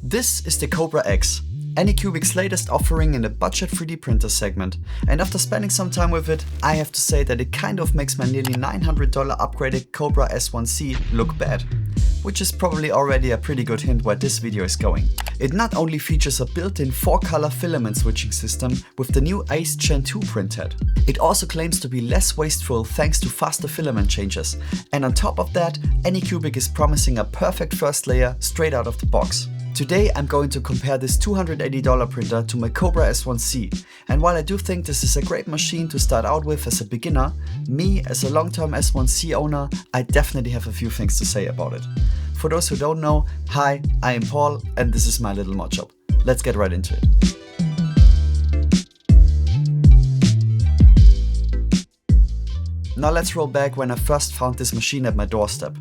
This is the Cobra X, Anycubic's latest offering in the budget 3D printer segment, and after spending some time with it, I have to say that it kind of makes my nearly $900 upgraded Cobra S1C look bad, which is probably already a pretty good hint where this video is going. It not only features a built-in 4-color filament switching system with the new ACE Gen 2 printhead, it also claims to be less wasteful thanks to faster filament changes, and on top of that, Anycubic is promising a perfect first layer straight out of the box. Today I'm going to compare this $280 printer to my Cobra S1C, and while I do think this is a great machine to start out with as a beginner, me as a long-term S1C owner, I definitely have a few things to say about it. For those who don't know, hi, I am Paul and this is my little mod shop. Let's get right into it. Now let's roll back when I first found this machine at my doorstep.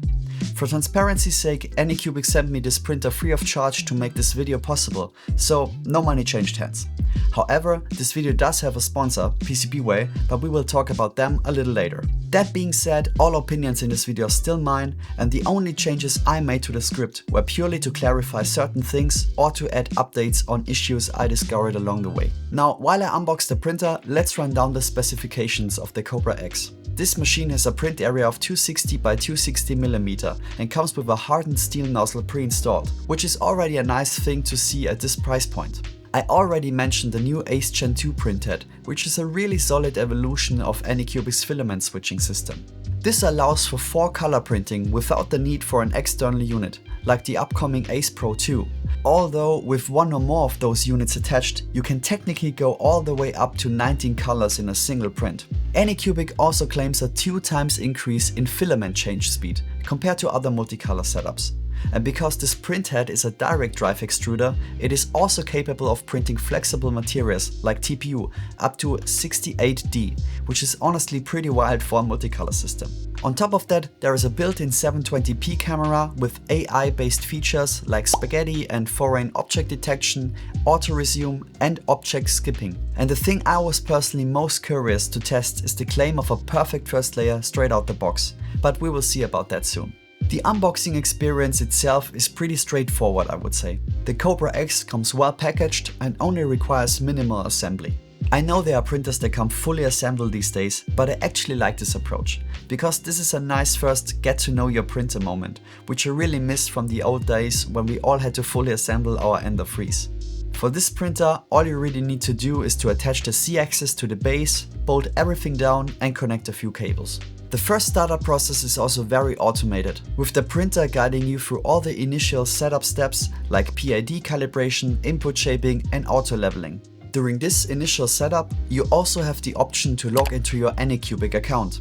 For transparency's sake, Anycubic sent me this printer free of charge to make this video possible, so no money changed hands. However, this video does have a sponsor, PCBWay, but we will talk about them a little later. That being said, all opinions in this video are still mine, and the only changes I made to the script were purely to clarify certain things or to add updates on issues I discovered along the way. Now, while I unbox the printer, let's run down the specifications of the Cobra X. This machine has a print area of 260 by 260 mm and comes with a hardened steel nozzle pre-installed, which is already a nice thing to see at this price point. I already mentioned the new ACE Gen 2 printhead, which is a really solid evolution of Anycubic's filament switching system. This allows for 4-color printing without the need for an external unit, like the upcoming Ace Pro 2. Although with one or more of those units attached, you can technically go all the way up to 19 colors in a single print. Anycubic also claims a 2x increase in filament change speed compared to other multicolor setups. And because this printhead is a direct drive extruder, it is also capable of printing flexible materials like TPU up to 68D, which is honestly pretty wild for a multicolor system. On top of that, there is a built-in 720p camera with AI-based features like spaghetti and foreign object detection, auto-resume and object skipping. And the thing I was personally most curious to test is the claim of a perfect first layer straight out the box, but we will see about that soon. The unboxing experience itself is pretty straightforward, I would say. The Cobra X comes well packaged and only requires minimal assembly. I know there are printers that come fully assembled these days, but I actually like this approach, because this is a nice first get to know your printer moment, which I really miss from the old days when we all had to fully assemble our Ender Freeze. For this printer, all you really need to do is to attach the Z-axis to the base, bolt everything down and connect a few cables. The first startup process is also very automated, with the printer guiding you through all the initial setup steps like PID calibration, input shaping and auto leveling. During this initial setup, you also have the option to log into your Anycubic account,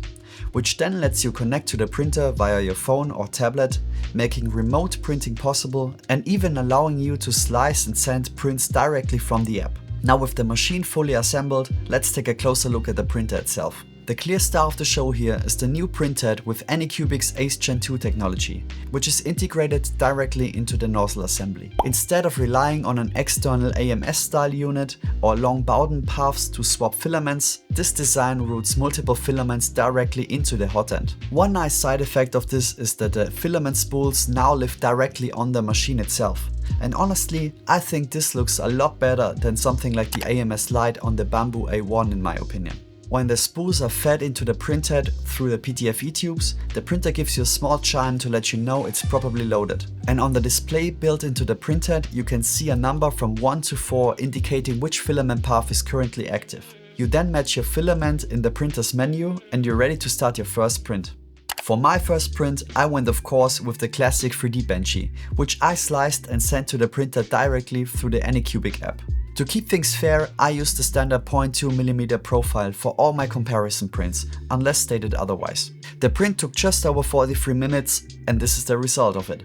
which then lets you connect to the printer via your phone or tablet, making remote printing possible and even allowing you to slice and send prints directly from the app. Now with the machine fully assembled, let's take a closer look at the printer itself. The clear star of the show here is the new printhead with Anycubic's ACE Gen 2 technology, which is integrated directly into the nozzle assembly. Instead of relying on an external AMS style unit or long Bowden paths to swap filaments, this design routes multiple filaments directly into the hot end. One nice side effect of this is that the filament spools now live directly on the machine itself. And honestly, I think this looks a lot better than something like the AMS Lite on the Bamboo A1 in my opinion. When the spools are fed into the printhead through the PTFE tubes, the printer gives you a small chime to let you know it's properly loaded. And on the display built into the printhead, you can see a number from 1 to 4 indicating which filament path is currently active. You then match your filament in the printer's menu and you're ready to start your first print. For my first print, I went of course with the classic 3D Benchy, which I sliced and sent to the printer directly through the Anycubic app. To keep things fair, I used the standard 0.2mm profile for all my comparison prints, unless stated otherwise. The print took just over 43 minutes and this is the result of it.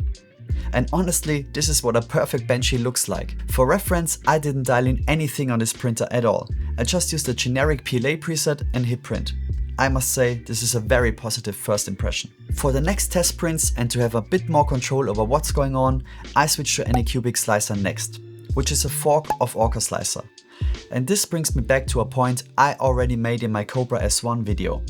And honestly, this is what a perfect Benchy looks like. For reference, I didn't dial in anything on this printer at all. I just used a generic PLA preset and hit print. I must say, this is a very positive first impression. For the next test prints and to have a bit more control over what's going on, I switched to Anycubic Slicer next, which is a fork of Orca Slicer. And this brings me back to a point I already made in my Cobra S1 video.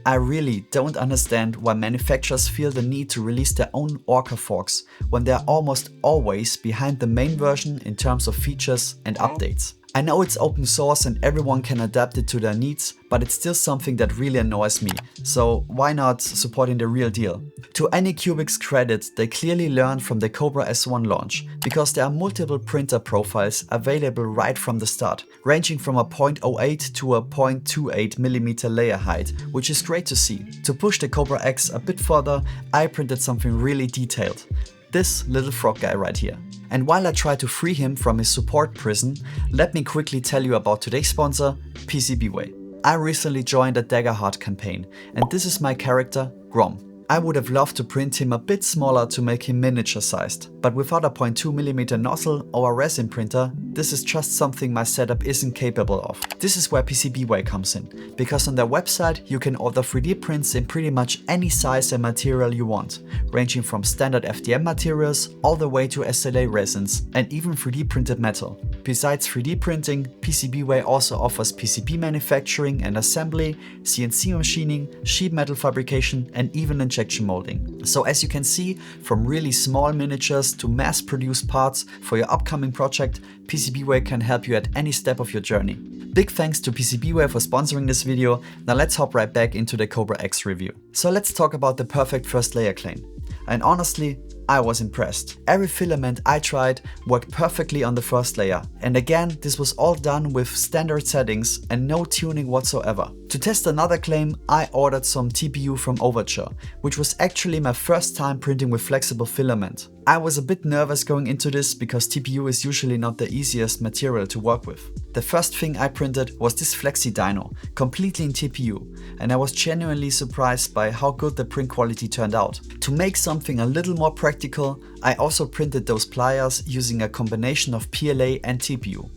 I really don't understand why manufacturers feel the need to release their own Orca forks when they are almost always behind the main version in terms of features and updates. I know it's open source and everyone can adapt it to their needs, but it's still something that really annoys me, so why not supporting the real deal? To Anycubic's credit, they clearly learned from the Cobra S1 launch, because there are multiple printer profiles available right from the start, ranging from a 0.08 to a 0.28mm layer height, which is great to see. To push the Cobra X a bit further, I printed something really detailed. This little frog guy right here. And while I try to free him from his support prison, let me quickly tell you about today's sponsor, PCBWay. I recently joined a Dagger Heart campaign, and this is my character, Grom. I would have loved to print him a bit smaller to make him miniature sized, but without a 0.2mm nozzle or a resin printer, this is just something my setup isn't capable of. This is where PCBWay comes in, because on their website you can order 3D prints in pretty much any size and material you want, ranging from standard FDM materials all the way to SLA resins and even 3D printed metal. Besides 3D printing, PCBWay also offers PCB manufacturing and assembly, CNC machining, sheet metal fabrication and even injection molding. So as you can see, from really small miniatures to mass-produced parts for your upcoming project, PCBWay can help you at any step of your journey. Big thanks to PCBWay for sponsoring this video. Now let's hop right back into the Cobra X review. So let's talk about the perfect first layer claim. And honestly, I was impressed. Every filament I tried worked perfectly on the first layer. And again, this was all done with standard settings and no tuning whatsoever. To test another claim, I ordered some TPU from Overture, which was actually my first time printing with flexible filament. I was a bit nervous going into this because TPU is usually not the easiest material to work with. The first thing I printed was this Flexi Dino, completely in TPU, and I was genuinely surprised by how good the print quality turned out. To make something a little more practical, I also printed those pliers using a combination of PLA and TPU.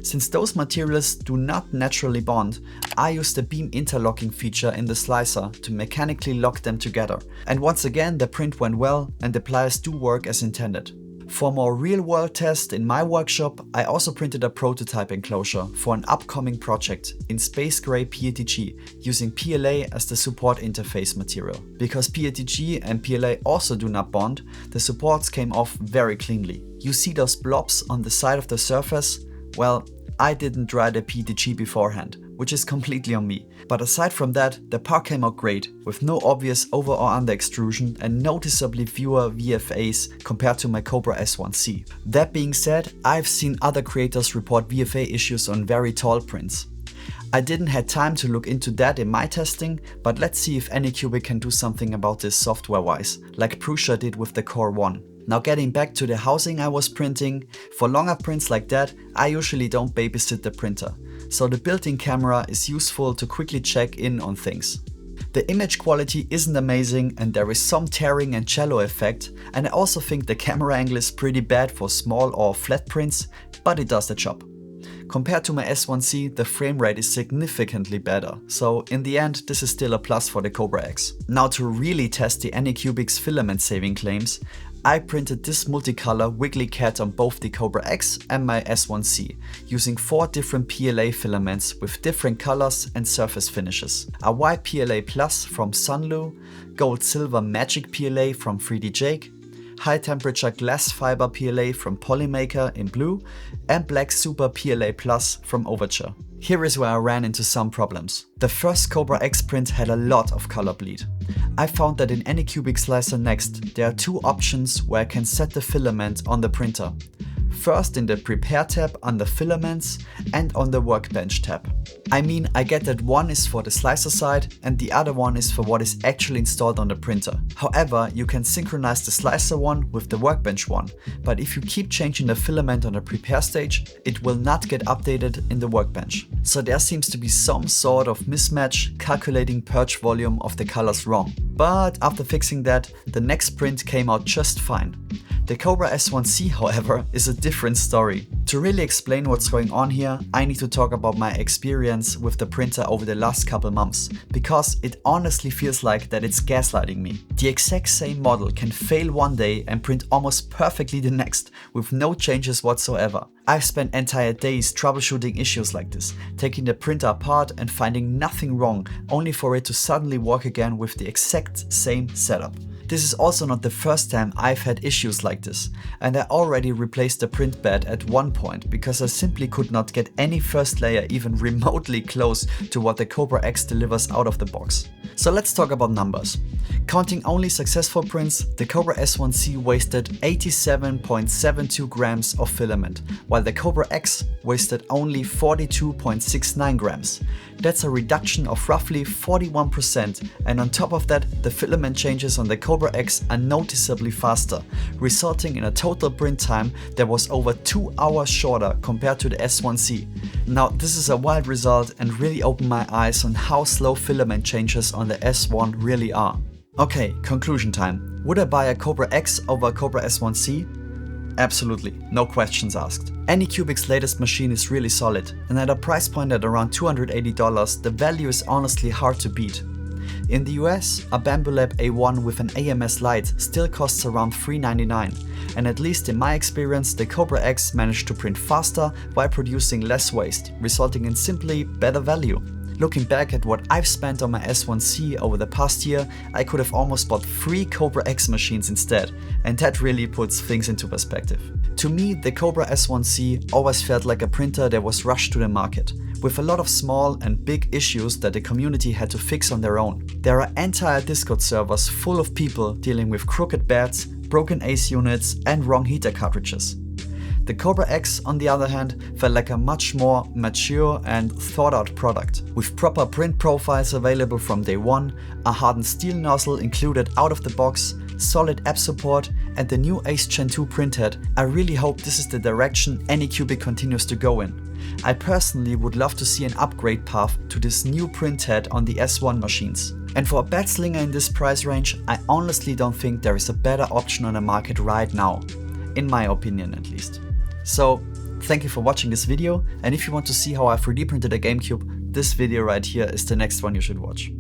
Since those materials do not naturally bond, I used the beam interlocking feature in the slicer to mechanically lock them together. And once again, the print went well and the pliers do work as intended. For a more real-world test in my workshop, I also printed a prototype enclosure for an upcoming project in space gray PETG using PLA as the support interface material. Because PETG and PLA also do not bond, the supports came off very cleanly. You see those blobs on the side of the surface? Well, I didn't dry the PETG beforehand, which is completely on me. But aside from that, the part came out great, with no obvious over or under extrusion and noticeably fewer VFAs compared to my Cobra S1C. That being said, I've seen other creators report VFA issues on very tall prints. I didn't have time to look into that in my testing, but let's see if Anycubic can do something about this software-wise, like Prusa did with the Core 1. Now getting back to the housing I was printing, for longer prints like that, I usually don't babysit the printer, so the built-in camera is useful to quickly check in on things. The image quality isn't amazing and there is some tearing and shallow effect, and I also think the camera angle is pretty bad for small or flat prints, but it does the job. Compared to my S1C, the frame rate is significantly better, so in the end this is still a plus for the Cobra X. Now to really test the Anycubic's filament saving claims, I printed this multicolor wiggly cat on both the Cobra X and my S1C, using 4 different PLA filaments with different colors and surface finishes. A white PLA Plus from Sunlu, gold silver magic PLA from 3D Jake, high temperature glass fiber PLA from Polymaker in blue, and black super PLA Plus from Overture. Here is where I ran into some problems. The first Cobra X print had a lot of color bleed. I found that in Anycubic Slicer Next, there are 2 options where I can set the filament on the printer. First in the Prepare tab under Filaments and on the Workbench tab. I mean, I get that one is for the slicer side and the other one is for what is actually installed on the printer. However, you can synchronize the slicer one with the Workbench one, but if you keep changing the filament on the Prepare stage, it will not get updated in the Workbench. So there seems to be some sort of mismatch calculating purge volume of the colors wrong. But after fixing that, the next print came out just fine. The Cobra S1C, however, is a different story. To really explain what's going on here, I need to talk about my experience with the printer over the last couple months, because it honestly feels like that it's gaslighting me. The exact same model can fail one day and print almost perfectly the next, with no changes whatsoever. I've spent entire days troubleshooting issues like this, taking the printer apart and finding nothing wrong, only for it to suddenly work again with the exact same setup. This is also not the first time I've had issues like this, and I already replaced the print bed at one point because I simply could not get any first layer even remotely close to what the Cobra X delivers out of the box. So let's talk about numbers. Counting only successful prints, the Cobra S1C wasted 87.72 grams of filament, while the Cobra X wasted only 42.69 grams. That's a reduction of roughly 41%, and on top of that, the filament changes on the Cobra X are noticeably faster, resulting in a total print time that was over 2 hours shorter compared to the S1C. Now, this is a wild result and really opened my eyes on how slow filament changes on the S1 really are. Okay, conclusion time. Would I buy a Cobra X over a Cobra S1C? Absolutely, no questions asked. Anycubic's latest machine is really solid, and at a price point at around $280, the value is honestly hard to beat. In the US, a Bambulab A1 with an AMS light still costs around $399, and at least in my experience, the Cobra X managed to print faster while producing less waste, resulting in simply better value. Looking back at what I've spent on my S1C over the past year, I could have almost bought 3 Cobra X machines instead, and that really puts things into perspective. To me, the Cobra S1C always felt like a printer that was rushed to the market, with a lot of small and big issues that the community had to fix on their own. There are entire Discord servers full of people dealing with crooked beds, broken ACE units, and wrong heater cartridges. The Cobra X, on the other hand, felt like a much more mature and thought out product, with proper print profiles available from day one, a hardened steel nozzle included out of the box, solid app support, and the new Ace Gen 2 printhead. I really hope this is the direction Anycubic continues to go in. I personally would love to see an upgrade path to this new printhead on the S1 machines. And for a bed slinger in this price range, I honestly don't think there is a better option on the market right now, in my opinion at least. So, thank you for watching this video, and if you want to see how I 3D printed a GameCube, this video right here is the next one you should watch.